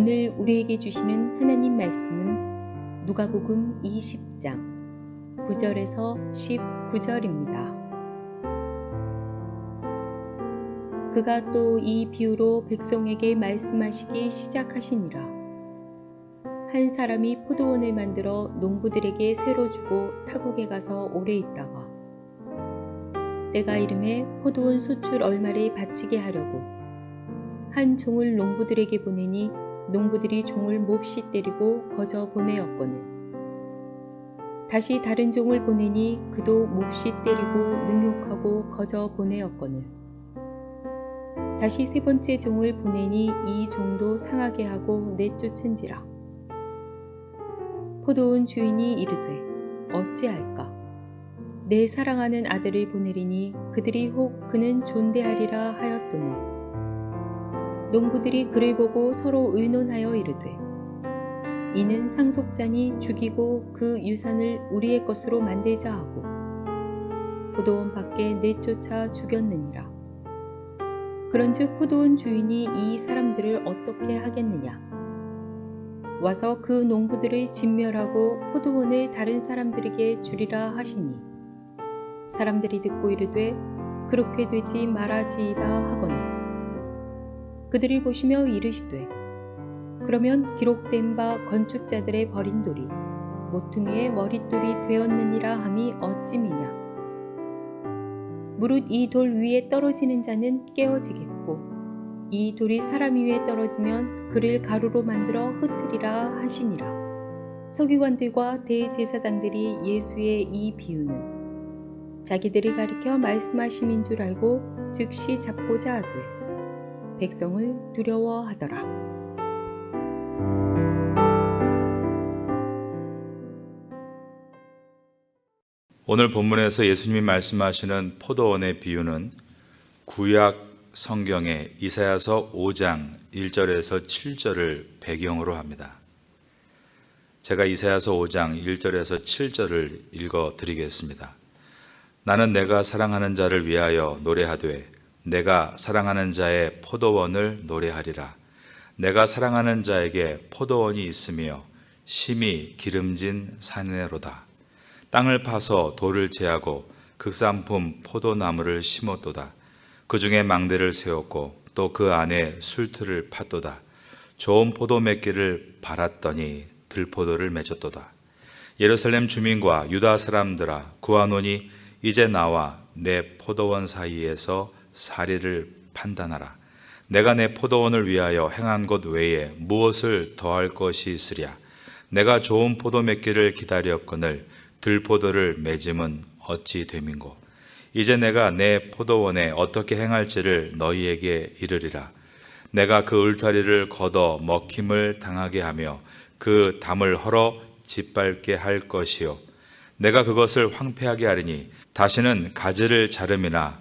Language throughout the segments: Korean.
오늘 우리에게 주시는 하나님 말씀은 누가복음 20장 9절에서 19절입니다. 그가 또 이 비유로 백성에게 말씀하시기 시작하시니라. 한 사람이 포도원을 만들어 농부들에게 새로 주고 타국에 가서 오래 있다가 때가 이름에 포도원 소출 얼마를 바치게 하려고 한 종을 농부들에게 보내니 농부들이 종을 몹시 때리고 거저 보내었거늘 다시 다른 종을 보내니 그도 몹시 때리고 능욕하고 거저 보내었거늘 다시 세 번째 종을 보내니 이 종도 상하게 하고 내쫓은지라. 포도원 주인이 이르되 어찌할까? 내 사랑하는 아들을 보내리니 그들이 혹 그는 존대하리라 하였더니 농부들이 그를 보고 서로 의논하여 이르되 이는 상속자니 죽이고 그 유산을 우리의 것으로 만들자 하고 포도원 밖에 내쫓아 죽였느니라. 그런즉 포도원 주인이 이 사람들을 어떻게 하겠느냐? 와서 그 농부들을 진멸하고 포도원을 다른 사람들에게 주리라 하시니 사람들이 듣고 이르되 그렇게 되지 말아지이다 하거늘 그들이 보시며 이르시되 그러면 기록된 바 건축자들의 버린 돌이 모퉁이의 머릿돌이 되었느니라 함이 어찌미냐. 무릇 이 돌 위에 떨어지는 자는 깨어지겠고 이 돌이 사람 위에 떨어지면 그를 가루로 만들어 흩으리라 하시니라. 서기관들과 대제사장들이 예수의 이 비유는 자기들이 가리켜 말씀하심인 줄 알고 즉시 잡고자 하되 백성을 두려워하더라. 오늘 본문에서 예수님이 말씀하시는 포도원의 비유는 구약 성경의 이사야서 5장 1절에서 7절을 배경으로 합니다. 제가 이사야서 5장 1절에서 7절을 읽어 드리겠습니다. 나는 내가 사랑하는 자를 위하여 노래하되 내가 사랑하는 자의 포도원을 노래하리라. 내가 사랑하는 자에게 포도원이 있으며 심히 기름진 산내로다. 땅을 파서 돌을 제하고 극산품 포도나무를 심었도다. 그 중에 망대를 세웠고 또 그 안에 술틀을 팠도다. 좋은 포도 맺기를 바랐더니 들포도를 맺었도다. 예루살렘 주민과 유다 사람들아 구하노니 이제 나와 내 포도원 사이에서 사리를 판단하라. 내가 내 포도원을 위하여 행한 것 외에 무엇을 더할 것이 있으랴. 내가 좋은 포도 맺기를 기다렸거늘 들포도를 맺음은 어찌 됨인고. 이제 내가 내 포도원에 어떻게 행할지를 너희에게 이르리라. 내가 그 울타리를 걷어 먹힘을 당하게 하며 그 담을 헐어 짓밟게 할 것이요 내가 그것을 황폐하게 하리니 다시는 가지를 자름이나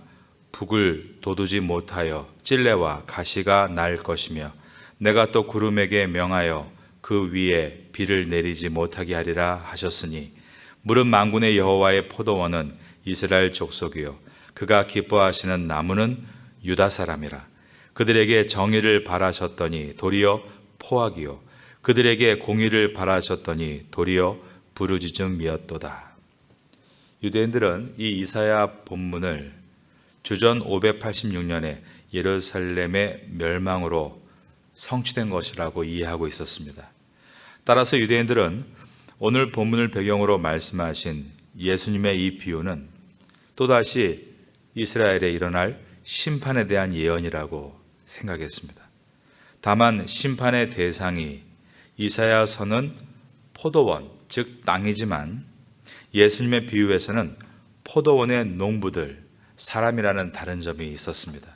북을 돋우지 못하여 찔레와 가시가 날 것이며 내가 또 구름에게 명하여 그 위에 비를 내리지 못하게 하리라 하셨으니 무릇 만군의 여호와의 포도원은 이스라엘 족속이요 그가 기뻐하시는 나무는 유다 사람이라. 그들에게 정의를 바라셨더니 도리어 포악이요 그들에게 공의를 바라셨더니 도리어 부르짖음이었도다. 유대인들은 이 이사야 본문을 주전 586년에 예루살렘의 멸망으로 성취된 것이라고 이해하고 있었습니다. 따라서 유대인들은 오늘 본문을 배경으로 말씀하신 예수님의 이 비유는 또다시 이스라엘에 일어날 심판에 대한 예언이라고 생각했습니다. 다만 심판의 대상이 이사야서는 포도원, 즉 땅이지만 예수님의 비유에서는 포도원의 농부들, 사람이라는 다른 점이 있었습니다.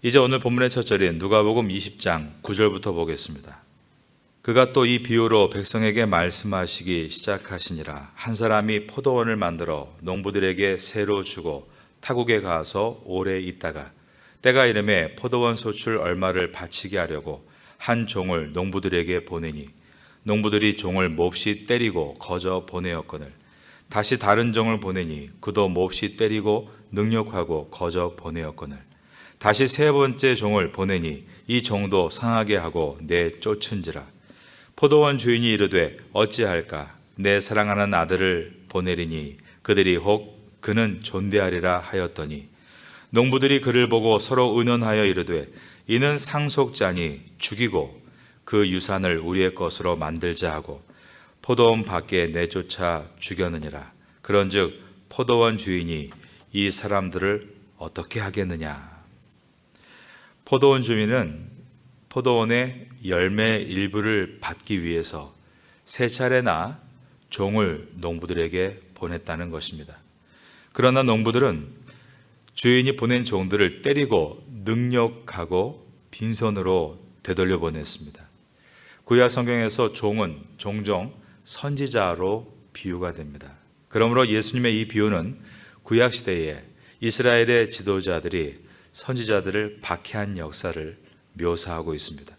이제 오늘 본문의 첫 절인 누가복음 20장 9절부터 보겠습니다. 그가 또 이 비유로 백성에게 말씀하시기 시작하시니라. 한 사람이 포도원을 만들어 농부들에게 새로 주고 타국에 가서 오래 있다가 때가 이름에 포도원 소출 얼마를 바치게 하려고 한 종을 농부들에게 보내니 농부들이 종을 몹시 때리고 거저 보내었거늘 다시 다른 종을 보내니 그도 몹시 때리고 능욕하고 거저 보내었거늘 다시 세 번째 종을 보내니 이 종도 상하게 하고 내쫓은지라. 포도원 주인이 이르되 어찌할까? 내 사랑하는 아들을 보내리니 그들이 혹 그는 존대하리라 하였더니 농부들이 그를 보고 서로 의논하여 이르되 이는 상속자니 죽이고 그 유산을 우리의 것으로 만들자 하고 포도원 밖에 내쫓아 죽였느니라. 그런즉 포도원 주인이 이 사람들을 어떻게 하겠느냐? 포도원 주인은 포도원의 열매 일부를 받기 위해서 세 차례나 종을 농부들에게 보냈다는 것입니다. 그러나 농부들은 주인이 보낸 종들을 때리고 능욕하고 빈손으로 되돌려 보냈습니다. 구약 성경에서 종은 종종 선지자로 비유가 됩니다. 그러므로 예수님의 이 비유는 구약 시대에 이스라엘의 지도자들이 선지자들을 박해한 역사를 묘사하고 있습니다.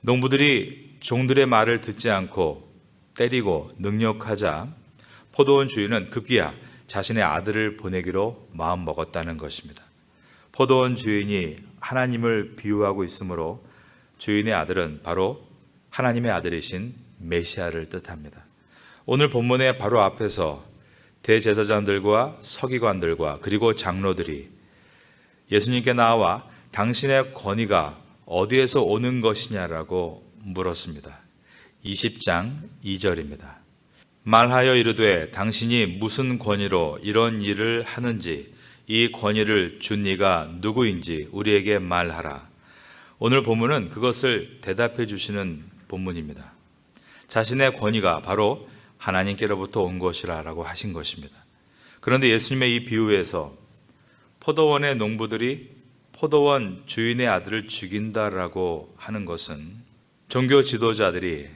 농부들이 종들의 말을 듣지 않고 때리고 능욕하자 포도원 주인은 급기야 자신의 아들을 보내기로 마음먹었다는 것입니다. 포도원 주인이 하나님을 비유하고 있으므로 주인의 아들은 바로 하나님의 아들이신 메시아를 뜻합니다. 오늘 본문의 바로 앞에서 대제사장들과 서기관들과 그리고 장로들이 예수님께 나와 당신의 권위가 어디에서 오는 것이냐라고 물었습니다. 20장 2절입니다. 말하여 이르되 당신이 무슨 권위로 이런 일을 하는지 이 권위를 준 이가 누구인지 우리에게 말하라. 오늘 본문은 그것을 대답해 주시는 본문입니다. 자신의 권위가 바로 하나님께로부터 온 것이라고 하신 것입니다. 그런데 예수님의 이 비유에서 포도원의 농부들이 포도원 주인의 아들을 죽인다라고 하는 것은 종교 지도자들이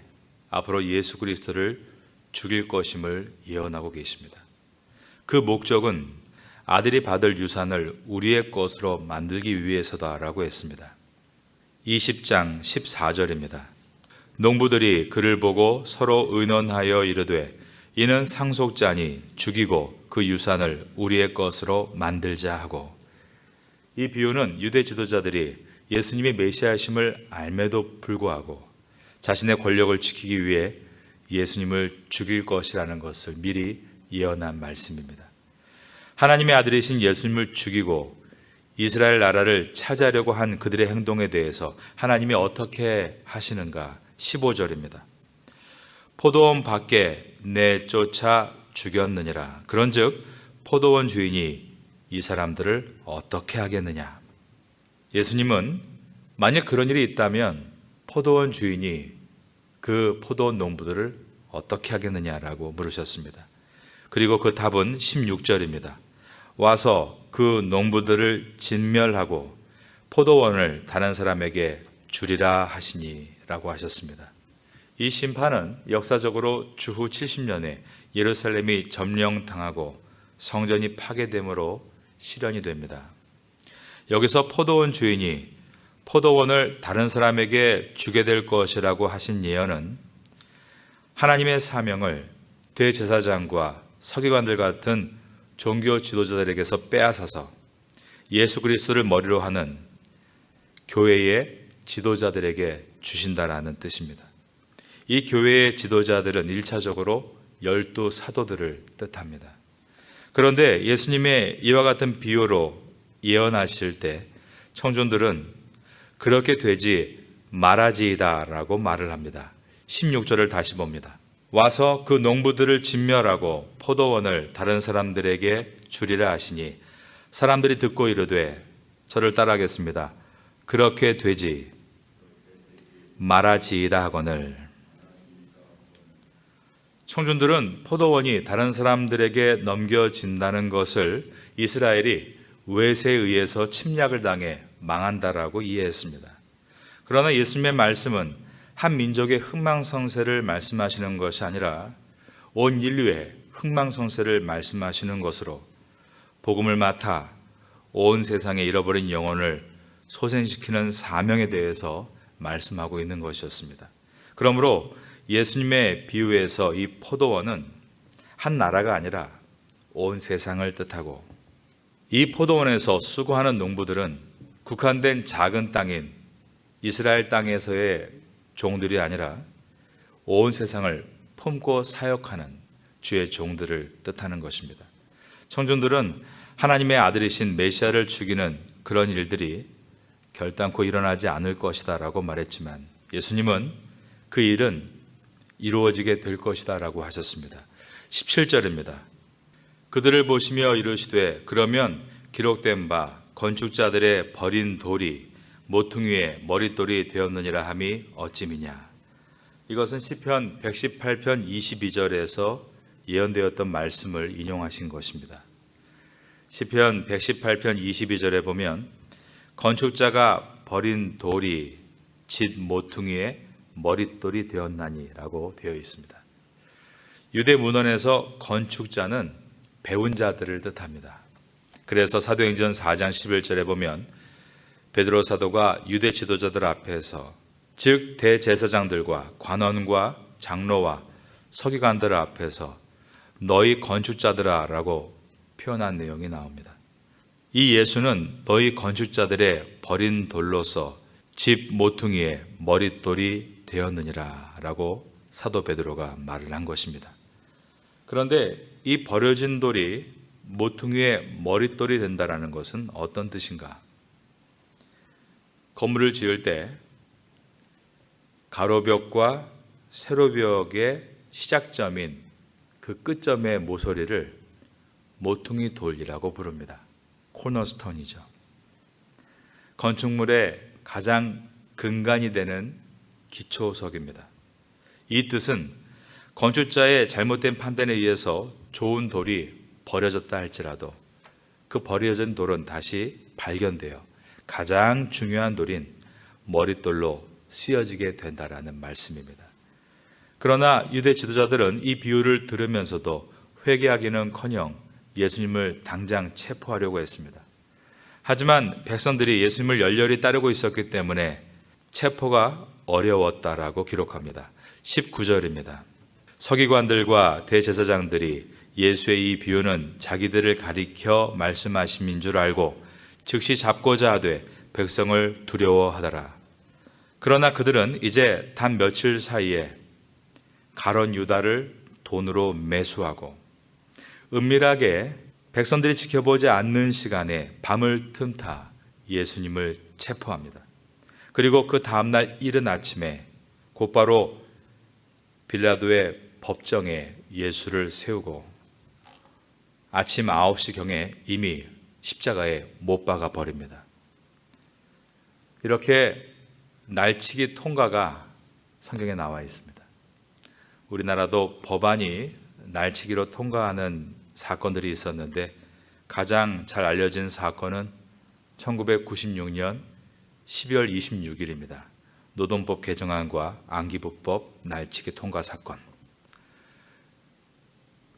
앞으로 예수 그리스도를 죽일 것임을 예언하고 계십니다. 그 목적은 아들이 받을 유산을 우리의 것으로 만들기 위해서다라고 했습니다. 20장 14절입니다. 농부들이 그를 보고 서로 의논하여 이르되 이는 상속자니 죽이고 그 유산을 우리의 것으로 만들자 하고, 이 비유는 유대 지도자들이 예수님이 메시아심을 알매도 불구하고 자신의 권력을 지키기 위해 예수님을 죽일 것이라는 것을 미리 예언한 말씀입니다. 하나님의 아들이신 예수님을 죽이고 이스라엘 나라를 차지하려고 한 그들의 행동에 대해서 하나님이 어떻게 하시는가? 15절입니다. 포도원 밖에 내쫓아 죽였느니라. 그런즉 포도원 주인이 이 사람들을 어떻게 하겠느냐? 예수님은 만약 그런 일이 있다면 포도원 주인이 그 포도원 농부들을 어떻게 하겠느냐라고 물으셨습니다. 그리고 그 답은 16절입니다. 와서 그 농부들을 진멸하고 포도원을 다른 사람에게 주리라 하시니 라고 하셨습니다. 이 심판은 역사적으로 주후 70년에 예루살렘이 점령당하고 성전이 파괴됨으로 실현이 됩니다. 여기서 포도원 주인이 포도원을 다른 사람에게 주게 될 것이라고 하신 예언은 하나님의 사명을 대제사장과 서기관들 같은 종교 지도자들에게서 빼앗아서 예수 그리스도를 머리로 하는 교회의 지도자들에게 주신다라는 뜻입니다. 이 교회의 지도자들은 1차적으로 12 사도들을 뜻합니다. 그런데 예수님의 이와 같은 비유로 예언하실 때 청중들은 그렇게 되지 말아지이다 라고 말을 합니다. 16절을 다시 봅니다. 와서 그 농부들을 진멸하고 포도원을 다른 사람들에게 주리라 하시니 사람들이 듣고 이르되 저를 따라하겠습니다. 그렇게 되지 말아지이다 하거늘. 청중들은 포도원이 다른 사람들에게 넘겨진다는 것을 이스라엘이 외세에 의해서 침략을 당해 망한다라고 이해했습니다. 그러나 예수님의 말씀은 한 민족의 흥망성쇠를 말씀하시는 것이 아니라 온 인류의 흥망성쇠를 말씀하시는 것으로 복음을 맡아 온 세상에 잃어버린 영혼을 소생시키는 사명에 대해서 말씀하고 있는 것이었습니다. 그러므로 예수님의 비유에서 이 포도원은 한 나라가 아니라 온 세상을 뜻하고 이 포도원에서 수고하는 농부들은 국한된 작은 땅인 이스라엘 땅에서의 종들이 아니라 온 세상을 품고 사역하는 주의 종들을 뜻하는 것입니다. 청중들은 하나님의 아들이신 메시아를 죽이는 그런 일들이 결단코 일어나지 않을 것이다 라고 말했지만 예수님은 그 일은 이루어지게 될 것이다 라고 하셨습니다. 17절입니다. 그들을 보시며 이르시되 그러면 기록된 바 건축자들의 버린 돌이 모퉁이의 머릿돌이 되었느니라 함이 어찌미냐. 이것은 시편 118편 22절에서 예언되었던 말씀을 인용하신 것입니다. 시편 118편 22절에 보면 건축자가 버린 돌이 짓 모퉁이의 머릿돌이 되었나니 라고 되어 있습니다. 유대 문헌에서 건축자는 배운 자들을 뜻합니다. 그래서 사도행전 4장 11절에 보면 베드로 사도가 유대 지도자들 앞에서 즉 대제사장들과 관원과 장로와 서기관들 앞에서 너희 건축자들아 라고 표현한 내용이 나옵니다. 이 예수는 너희 건축자들의 버린 돌로서 집 모퉁이의 머릿돌이 되었느니라 라고 사도 베드로가 말을 한 것입니다. 그런데 이 버려진 돌이 모퉁이의 머릿돌이 된다는 것은 어떤 뜻인가? 건물을 지을 때 가로벽과 세로벽의 시작점인 그 끝점의 모서리를 모퉁이 돌이라고 부릅니다. 코너스톤이죠. 건축물의 가장 근간이 되는 기초석입니다. 이 뜻은 건축자의 잘못된 판단에 의해서 좋은 돌이 버려졌다 할지라도 그 버려진 돌은 다시 발견되어 가장 중요한 돌인 머릿돌로 쓰여지게 된다라는 말씀입니다. 그러나 유대 지도자들은 이 비유를 들으면서도 회개하기는커녕 예수님을 당장 체포하려고 했습니다. 하지만 백성들이 예수님을 열렬히 따르고 있었기 때문에 체포가 어려웠다라고 기록합니다. 19절입니다. 서기관들과 대제사장들이 예수의 이 비유는 자기들을 가리켜 말씀하심인 줄 알고 즉시 잡고자 하되 백성을 두려워하더라. 그러나 그들은 이제 단 며칠 사이에 가론 유다를 돈으로 매수하고 은밀하게 백성들이 지켜보지 않는 시간에 밤을 틈타 예수님을 체포합니다. 그리고 그 다음날 이른 아침에 곧바로 빌라도의 법정에 예수를 세우고 아침 9시경에 이미 십자가에 못 박아 버립니다. 이렇게 날치기 통과가 성경에 나와 있습니다. 우리나라도 법안이 날치기로 통과하는 사건들이 있었는데 가장 잘 알려진 사건은 1996년 12월 26일입니다. 노동법 개정안과 안기부법 날치기 통과 사건.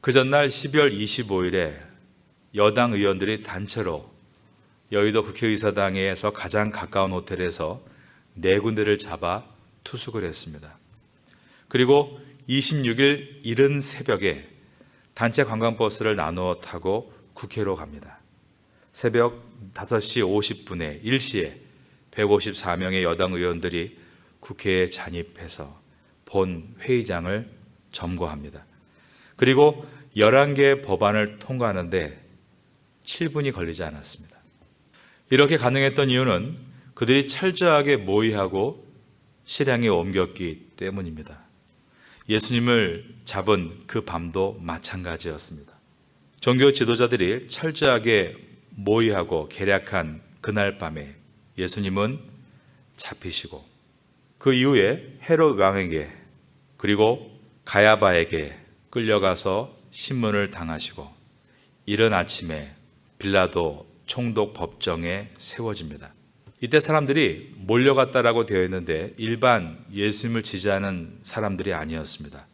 그 전날 12월 25일에 여당 의원들이 단체로 여의도 국회의사당에서 가장 가까운 호텔에서 4군데를 잡아 투숙을 했습니다. 그리고 26일 이른 새벽에 단체 관광버스를 나누어 타고 국회로 갑니다. 새벽 5시 50분에 1시에 154명의 여당 의원들이 국회에 잔입해서 본 회의장을 점거합니다. 그리고 11개의 법안을 통과하는데 7분이 걸리지 않았습니다. 이렇게 가능했던 이유는 그들이 철저하게 모의하고 실행에 옮겼기 때문입니다. 예수님을 잡은 그 밤도 마찬가지였습니다. 종교 지도자들이 철저하게 모의하고 계략한 그날 밤에 예수님은 잡히시고 그 이후에 헤롯 왕에게 그리고 가야바에게 끌려가서 신문을 당하시고 이른 아침에 빌라도 총독 법정에 세워집니다. 이때 사람들이 몰려갔다라고 되어 있는데 일반 예수님을 지지하는 사람들이 아니었습니다.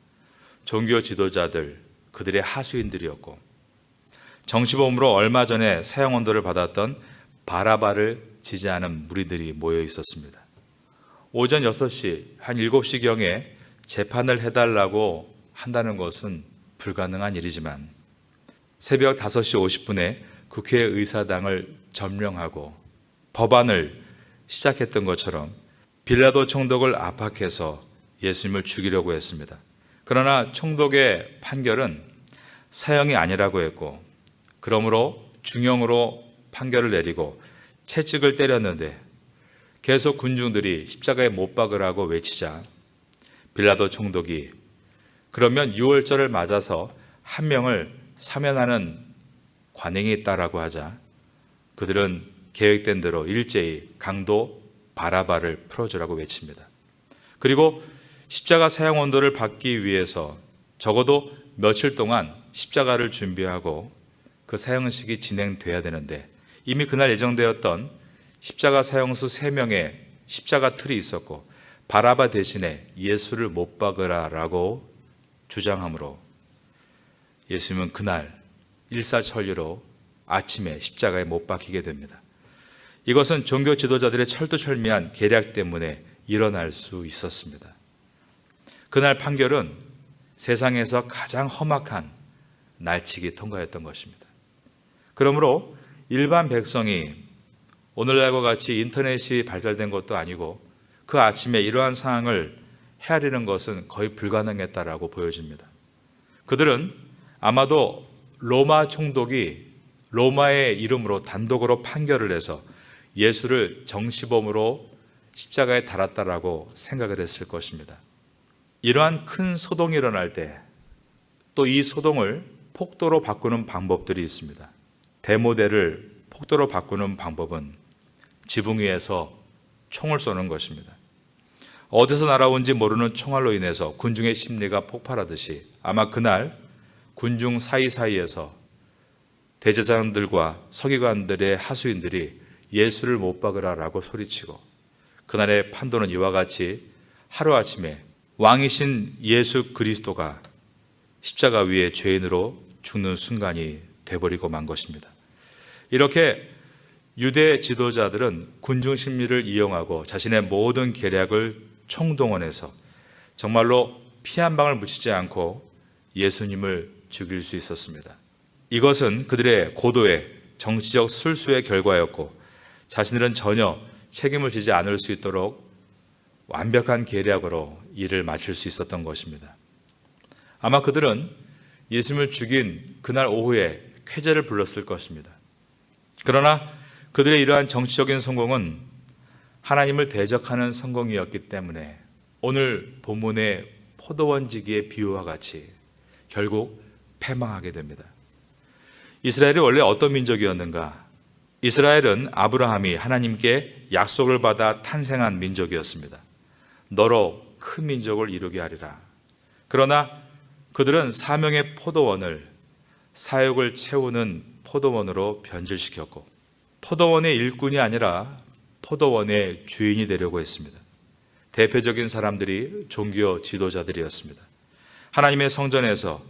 종교 지도자들, 그들의 하수인들이었고 정치범으로 얼마 전에 사형 언도를 받았던 바라바를 지지하는 무리들이 모여 있었습니다. 오전 6시, 한 7시경에 재판을 해달라고 한다는 것은 불가능한 일이지만 새벽 5시 50분에 국회의사당을 점령하고 법안을 시작했던 것처럼 빌라도 총독을 압박해서 예수님을 죽이려고 했습니다. 그러나 총독의 판결은 사형이 아니라고 했고, 그러므로 중형으로 판결을 내리고 채찍을 때렸는데 계속 군중들이 십자가에 못 박으라고 외치자 빌라도 총독이 그러면 유월절을 맞아서 한 명을 사면하는 관행이 있다라고 하자 그들은 계획된 대로 일제히 강도 바라바를 풀어주라고 외칩니다. 그리고 십자가 사형 온도를 받기 위해서 적어도 며칠 동안 십자가를 준비하고 그 사형식이 진행돼야 되는데 이미 그날 예정되었던 십자가 사형수 3명의 십자가 틀이 있었고 바라바 대신에 예수를 못 박으라라고 주장하므로 예수님은 그날 일사천리로 아침에 십자가에 못 박히게 됩니다. 이것은 종교 지도자들의 철두철미한 계략 때문에 일어날 수 있었습니다. 그날 판결은 세상에서 가장 험악한 날치기 통과했던 것입니다. 그러므로 일반 백성이 오늘날과 같이 인터넷이 발달된 것도 아니고 그 아침에 이러한 상황을 헤아리는 것은 거의 불가능했다라고 보여집니다. 그들은 아마도 로마 총독이 로마의 이름으로 단독으로 판결을 해서 예수를 정시범으로 십자가에 달았다라고 생각을 했을 것입니다. 이러한 큰 소동이 일어날 때 또 이 소동을 폭도로 바꾸는 방법들이 있습니다. 대모대를 폭도로 바꾸는 방법은 지붕 위에서 총을 쏘는 것입니다. 어디서 날아온지 모르는 총알로 인해서 군중의 심리가 폭발하듯이 아마 그날 군중 사이사이에서 대제사장들과 서기관들의 하수인들이 예수를 못 박으라라고 소리치고 그날의 판도는 이와 같이 하루아침에 왕이신 예수 그리스도가 십자가 위에 죄인으로 죽는 순간이 돼버리고 만 것입니다. 이렇게 유대 지도자들은 군중 심리를 이용하고 자신의 모든 계략을 총동원해서 정말로 피 한 방울 묻히지 않고 예수님을 죽일 수 있었습니다. 이것은 그들의 고도의 정치적 술수의 결과였고 자신들은 전혀 책임을 지지 않을 수 있도록 완벽한 계략으로 일을 마칠 수 있었던 것입니다. 아마 그들은 예수님을 죽인 그날 오후에 쾌제를 불렀을 것입니다. 그러나 그들의 이러한 정치적인 성공은 하나님을 대적하는 성공이었기 때문에 오늘 본문의 포도원지기의 비유와 같이 결국 패망하게 됩니다. 이스라엘이 원래 어떤 민족이었는가? 이스라엘은 아브라함이 하나님께 약속을 받아 탄생한 민족이었습니다. 너로 큰 민족을 이루게 하리라. 그러나 그들은 사명의 포도원을 사역을 채우는 포도원으로 변질시켰고 포도원의 일꾼이 아니라 포도원의 주인이 되려고 했습니다. 대표적인 사람들이 종교 지도자들이었습니다. 하나님의 성전에서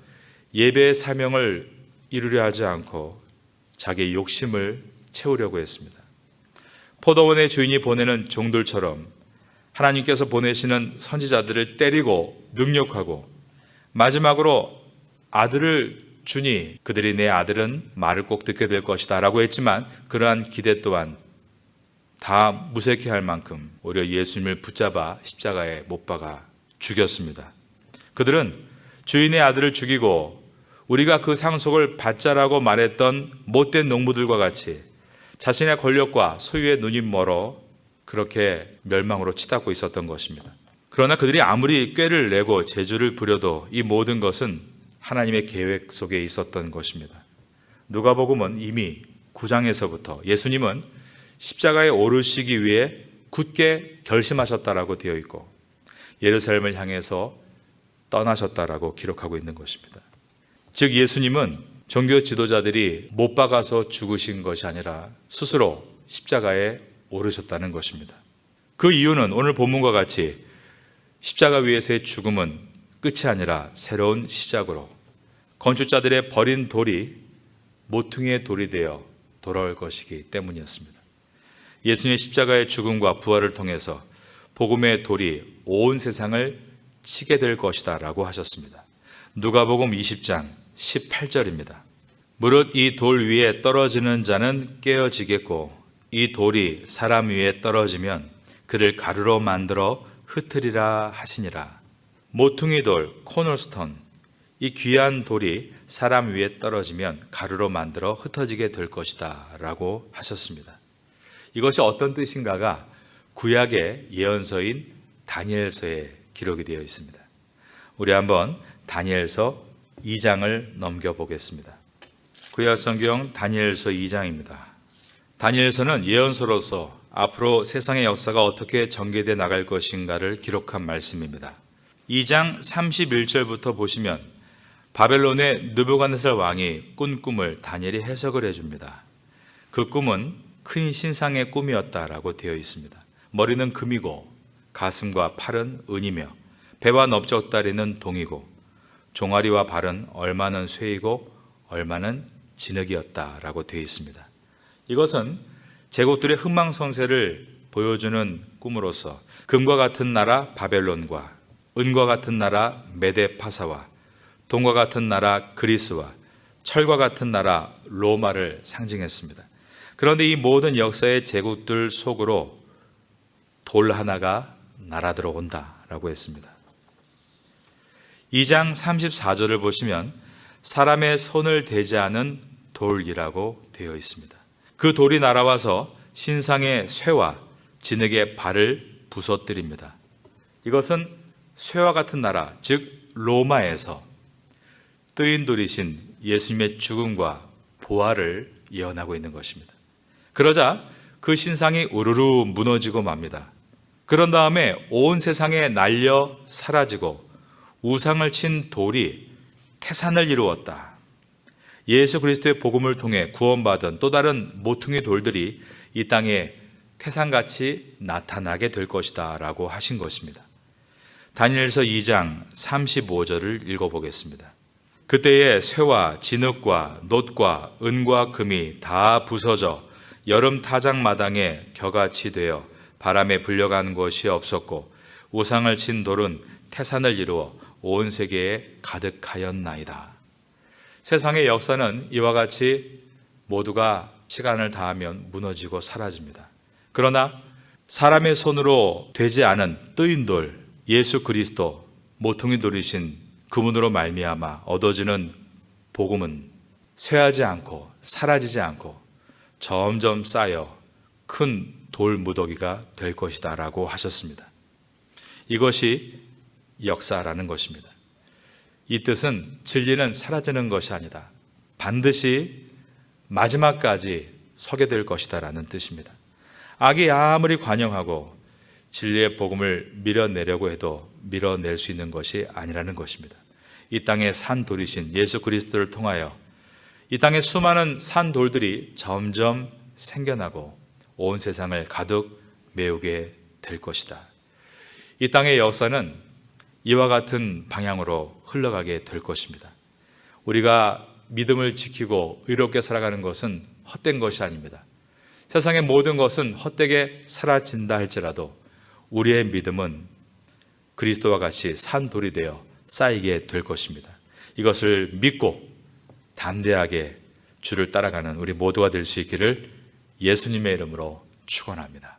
예배의 사명을 이루려 하지 않고 자기의 욕심을 채우려고 했습니다. 포도원의 주인이 보내는 종들처럼 하나님께서 보내시는 선지자들을 때리고 능욕하고 마지막으로 아들을 주니 그들이 내 아들은 말을 꼭 듣게 될 것이다 라고 했지만 그러한 기대 또한 다 무색해 할 만큼 오히려 예수님을 붙잡아 십자가에 못 박아 죽였습니다. 그들은 주인의 아들을 죽이고 우리가 그 상속을 받자라고 말했던 못된 농부들과 같이 자신의 권력과 소유의 눈이 멀어 그렇게 멸망으로 치닫고 있었던 것입니다. 그러나 그들이 아무리 꾀를 내고 재주를 부려도 이 모든 것은 하나님의 계획 속에 있었던 것입니다. 누가복음은 이미 9장에서부터 예수님은 십자가에 오르시기 위해 굳게 결심하셨다라고 되어 있고 예루살렘을 향해서 떠나셨다라고 기록하고 있는 것입니다. 즉 예수님은 종교 지도자들이 못 박아서 죽으신 것이 아니라 스스로 십자가에 오르셨다는 것입니다. 그 이유는 오늘 본문과 같이 십자가 위에서의 죽음은 끝이 아니라 새로운 시작으로 건축자들의 버린 돌이 모퉁이의 돌이 되어 돌아올 것이기 때문이었습니다. 예수님의 십자가의 죽음과 부활을 통해서 복음의 돌이 온 세상을 치게 될 것이다 라고 하셨습니다. 누가복음 20장 18절입니다. 무릇 이 돌 위에 떨어지는 자는 깨어지겠고 이 돌이 사람 위에 떨어지면 그를 가루로 만들어 흩으리라 하시니라. 모퉁이 돌, 코너스톤, 이 귀한 돌이 사람 위에 떨어지면 가루로 만들어 흩어지게 될 것이다 라고 하셨습니다. 이것이 어떤 뜻인가가 구약의 예언서인 다니엘서에 기록이 되어 있습니다. 우리 한번 다니엘서 2장을 넘겨보겠습니다. 구약 성경 다니엘서 2장입니다. 다니엘서는 예언서로서 앞으로 세상의 역사가 어떻게 전개되어 나갈 것인가를 기록한 말씀입니다. 2장 31절부터 보시면 바벨론의 느부갓네살 왕이 꾼 꿈을 다니엘이 해석을 해줍니다. 그 꿈은 큰 신상의 꿈이었다라고 되어 있습니다. 머리는 금이고 가슴과 팔은 은이며 배와 넓적다리는 동이고 종아리와 발은 얼마는 쇠이고 얼마는 진흙이었다라고 되어 있습니다. 이것은 제국들의 흥망성쇠를 보여주는 꿈으로서 금과 같은 나라 바벨론과 은과 같은 나라 메데파사와 동과 같은 나라 그리스와 철과 같은 나라 로마를 상징했습니다. 그런데 이 모든 역사의 제국들 속으로 돌 하나가 날아들어온다라고 했습니다. 2장 34절을 보시면 사람의 손을 대지 않은 돌이라고 되어 있습니다. 그 돌이 날아와서 신상의 쇠와 진흙의 발을 부서뜨립니다. 이것은 쇠와 같은 나라, 즉 로마에서 뜨인 돌이신 예수님의 죽음과 부활을 예언하고 있는 것입니다. 그러자 그 신상이 우르르 무너지고 맙니다. 그런 다음에 온 세상에 날려 사라지고 우상을 친 돌이 태산을 이루었다. 예수 그리스도의 복음을 통해 구원받은 또 다른 모퉁이 돌들이 이 땅에 태산같이 나타나게 될 것이다 라고 하신 것입니다. 다니엘서 2장 35절을 읽어보겠습니다. 그때에 쇠와 진흙과 놋과 은과 금이 다 부서져 여름 타작마당에 겨같이 되어 바람에 불려간 것이 없었고 우상을 친 돌은 태산을 이루어 온 세계에 가득하였나이다. 세상의 역사는 이와 같이 모두가 시간을 다하면 무너지고 사라집니다. 그러나 사람의 손으로 되지 않은 뜨인 돌, 예수 그리스도 모퉁이 돌이신 그분으로 말미암아 얻어지는 복음은 쇠하지 않고 사라지지 않고 점점 쌓여 큰 돌 무더기가 될 것이다 라고 하셨습니다. 이것이 역사라는 것입니다. 이 뜻은 진리는 사라지는 것이 아니다. 반드시 마지막까지 서게 될 것이다 라는 뜻입니다. 악이 아무리 관영하고 진리의 복음을 밀어내려고 해도 밀어낼 수 있는 것이 아니라는 것입니다. 이 땅의 산돌이신 예수 그리스도를 통하여 이 땅의 수많은 산돌들이 점점 생겨나고 온 세상을 가득 메우게 될 것이다. 이 땅의 역사는 이와 같은 방향으로 흘러가게 될 것입니다. 우리가 믿음을 지키고 의롭게 살아가는 것은 헛된 것이 아닙니다. 세상의 모든 것은 헛되게 사라진다 할지라도 우리의 믿음은 그리스도와 같이 산돌이 되어 쌓이게 될 것입니다. 이것을 믿고 담대하게 주를 따라가는 우리 모두가 될 수 있기를 예수님의 이름으로 축원합니다.